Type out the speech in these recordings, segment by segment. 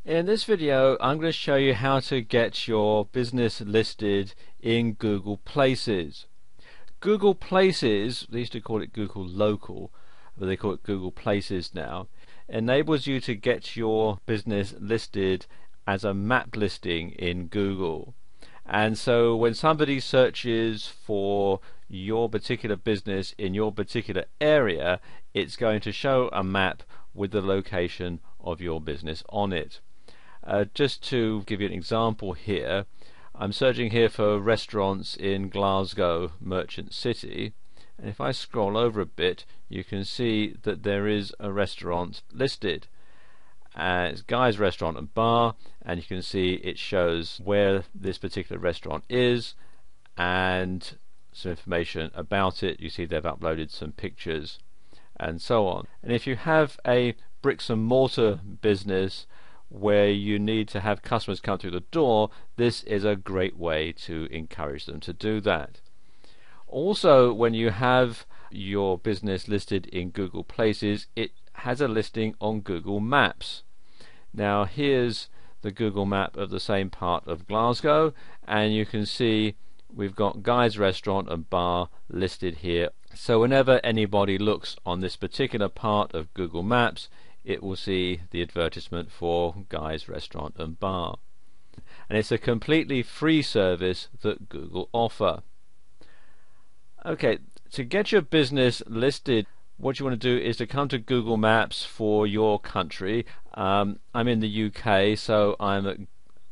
In this video, I'm going to show you how to get your business listed in Google Places. Google Places, they used to call it Google Local, but they call it Google Places now, enables you to get your business listed as a map listing in Google. And so when somebody searches for your particular business in your particular area, it's going to show a map with the location of your business on it. Just to give you an example here, I'm searching here for restaurants in Glasgow Merchant City, and if I scroll over a bit you can see that there is a restaurant listed. It's Guy's Restaurant and Bar, and you can see it shows where this particular restaurant is and some information about it. You see they've uploaded some pictures and so on. And if you have a bricks and mortar business where you need to have customers come through the door, this is a great way to encourage them to do that. Also, when you have your business listed in Google Places, it has a listing on Google Maps. Now here's the Google map of the same part of Glasgow, and you can see we've got Guy's Restaurant and Bar listed here. So whenever anybody looks on this particular part of Google Maps, it will see the advertisement for Guy's Restaurant and Bar. And it's a completely free service that Google offer. Okay, to get your business listed, what you want to do is to come to Google Maps for your country. I'm in the UK, so I'm at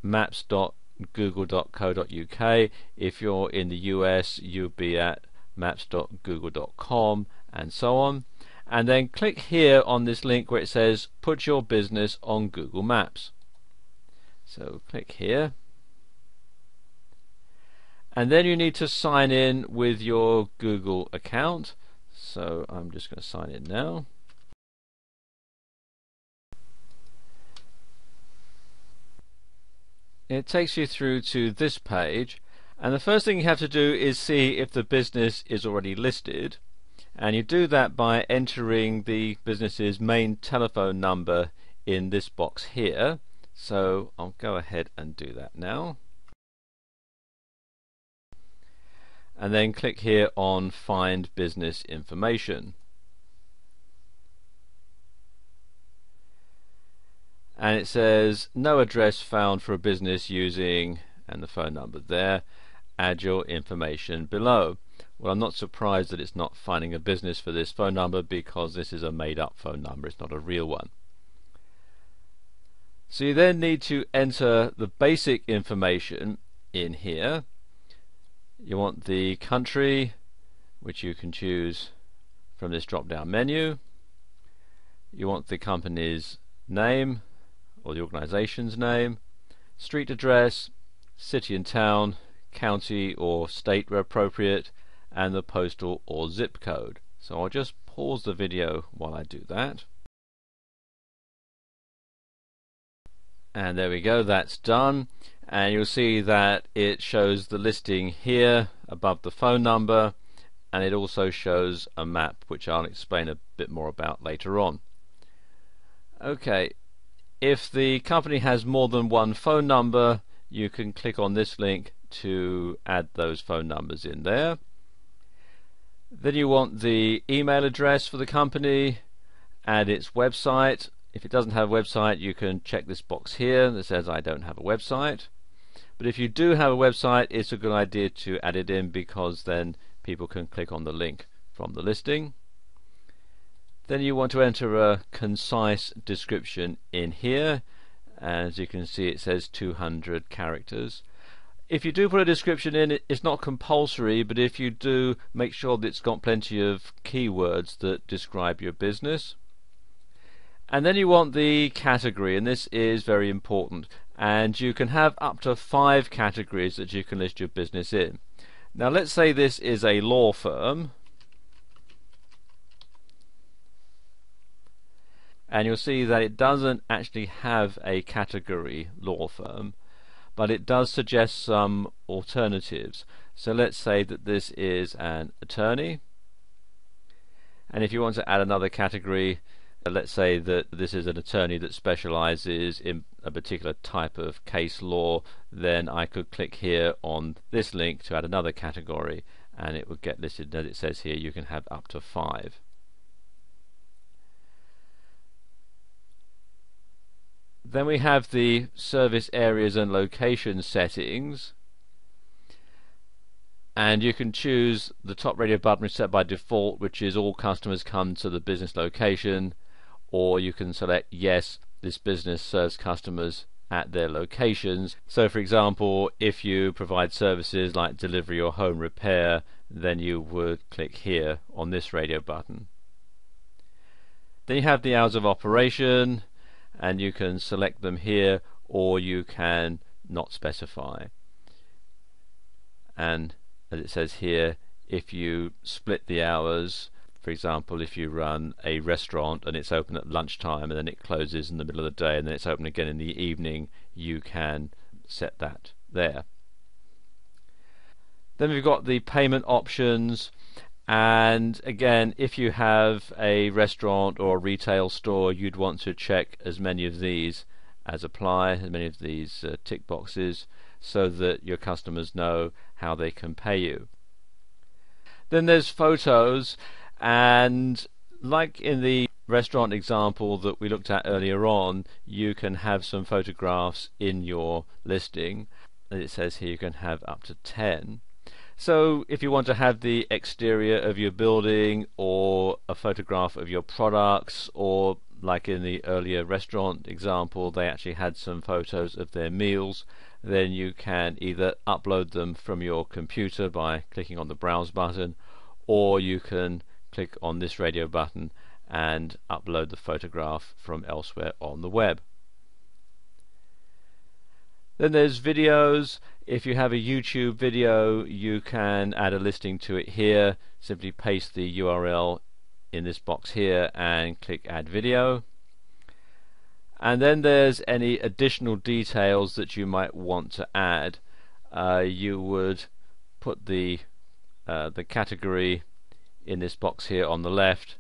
maps.google.co.uk. If you're in the US, you'll be at maps.google.com and so on. And then click here on this link where it says put your business on Google Maps. So click here, and then you need to sign in with your Google account. So I'm just going to sign in now. It takes you through to this page, and the first thing you have to do is see if the business is already listed. And you do that by entering the business's main telephone number in this box here. So I'll go ahead and do that now. And then click here on Find Business Information. And it says no address found for a business using, and the phone number there. Add your information below. Well, I'm not surprised that it's not finding a business for this phone number, because this is a made-up phone number, it's not a real one. So you then need to enter the basic information in here. You want the country, which you can choose from this drop-down menu. You want the company's name or the organization's name, street address, city and town, county or state where appropriate, and the postal or zip code. So I'll just pause the video while I do that. And there we go, that's done. And you'll see that it shows the listing here above the phone number, and it also shows a map, which I'll explain a bit more about later on. Okay, if the company has more than one phone number, you can click on this link to add those phone numbers in there. Then you want the email address for the company and its website. If it doesn't have a website, you can check this box here that says I don't have a website. But if you do have a website, it's a good idea to add it in, because then people can click on the link from the listing. Then you want to enter a concise description in here. As you can see, it says 200 characters. If you do put a description in, it's not compulsory, but if you do, make sure that it's got plenty of keywords that describe your business. And then you want the category, and this is very important, and you can have up to 5 categories that you can list your business in. Now let's say this is a law firm, and you'll see that it doesn't actually have a category law firm, but it does suggest some alternatives. So let's say that this is an attorney, and if you want to add another category, let's say that this is an attorney that specializes in a particular type of case law, then I could click here on this link to add another category, and it would get listed. As it says here, you can have up to 5. Then we have the service areas and location settings, and you can choose the top radio button is set by default, which is all customers come to the business location, or you can select yes, this business serves customers at their locations. So for example, if you provide services like delivery or home repair, then you would click here on this radio button. Then you have the hours of operation, and you can select them here, or you can not specify. And as it says here, if you split the hours, for example, if you run a restaurant and it's open at lunchtime and then it closes in the middle of the day and then it's open again in the evening, you can set that there. Then we've got the payment options, and again, if you have a restaurant or a retail store, you'd want to check as many of these as apply, as many of these tick boxes, so that your customers know how they can pay you. Then there's photos, and like in the restaurant example that we looked at earlier on, you can have some photographs in your listing. As it says here, you can have up to 10. So if you want to have the exterior of your building, or a photograph of your products, or like in the earlier restaurant example, they actually had some photos of their meals, then you can either upload them from your computer by clicking on the browse button, or you can click on this radio button and upload the photograph from elsewhere on the web. Then there's videos. If you have a YouTube video, you can add a listing to it here. Simply paste the URL in this box here and click add video. And then there's any additional details that you might want to add. You would put the category in this box here on the left,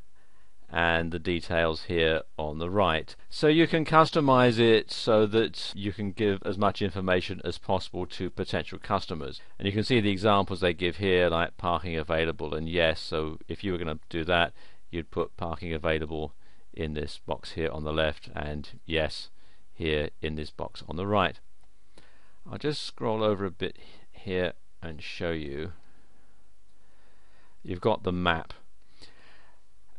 and the details here on the right. So you can customize it so that you can give as much information as possible to potential customers. And you can see the examples they give here, like parking available and yes. So if you were going to do that, you'd put parking available in this box here on the left, and yes here in this box on the right. I'll just scroll over a bit here and show you. You've got the map,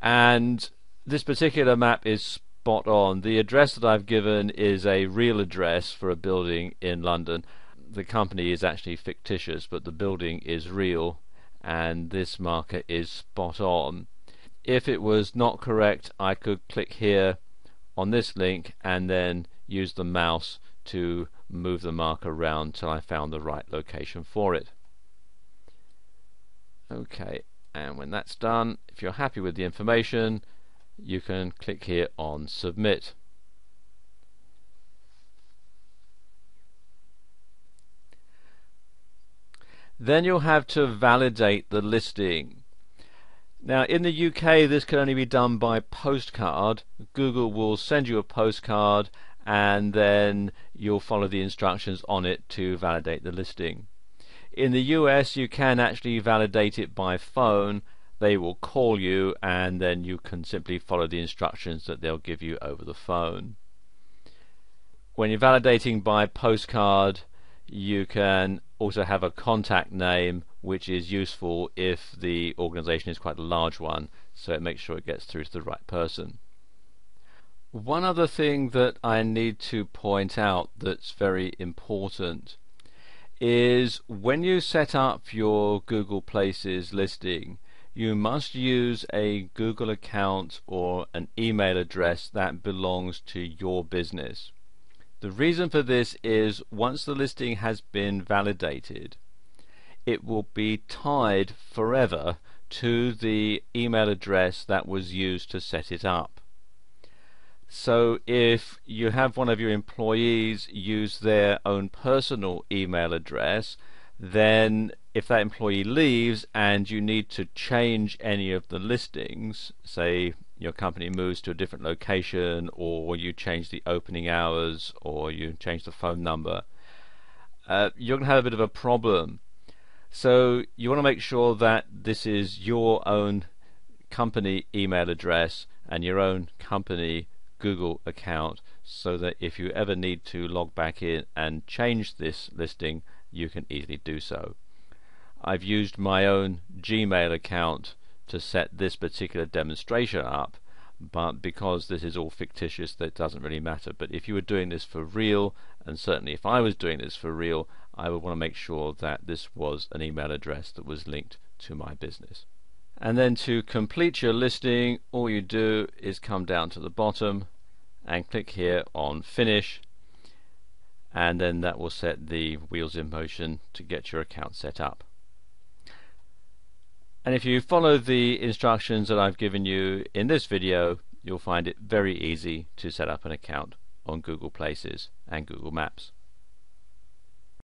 and this particular map is spot on. The address that I've given is a real address for a building in London. The company is actually fictitious, but the building is real, and this marker is spot on. If it was not correct, I could click here on this link and then use the mouse to move the marker around till I found the right location for it. Okay, and when that's done, if you're happy with the information, you can click here on submit. Then you'll have to validate the listing. Now in the UK this can only be done by postcard. Google will send you a postcard and then you'll follow the instructions on it to validate the listing. In the US you can actually validate it by phone. They will call you and then you can simply follow the instructions that they'll give you over the phone. When you're validating by postcard, you can also have a contact name, which is useful if the organization is quite a large one, so it makes sure it gets through to the right person. One other thing that I need to point out that's very important is when you set up your Google Places listing, you must use a Google account or an email address that belongs to your business. The reason for this is once the listing has been validated, it will be tied forever to the email address that was used to set it up. So if you have one of your employees use their own personal email address, then if that employee leaves and you need to change any of the listings, say your company moves to a different location, or you change the opening hours, or you change the phone number, you're going to have a bit of a problem. So you want to make sure that this is your own company email address and your own company Google account, so that if you ever need to log back in and change this listing, you can easily do so. I've used my own Gmail account to set this particular demonstration up, but because this is all fictitious, that doesn't really matter. But if you were doing this for real, and certainly if I was doing this for real, I would want to make sure that this was an email address that was linked to my business. And then to complete your listing, all you do is come down to the bottom and click here on Finish, and then that will set the wheels in motion to get your account set up. And if you follow the instructions that I've given you in this video, you'll find it very easy to set up an account on Google Places and Google Maps.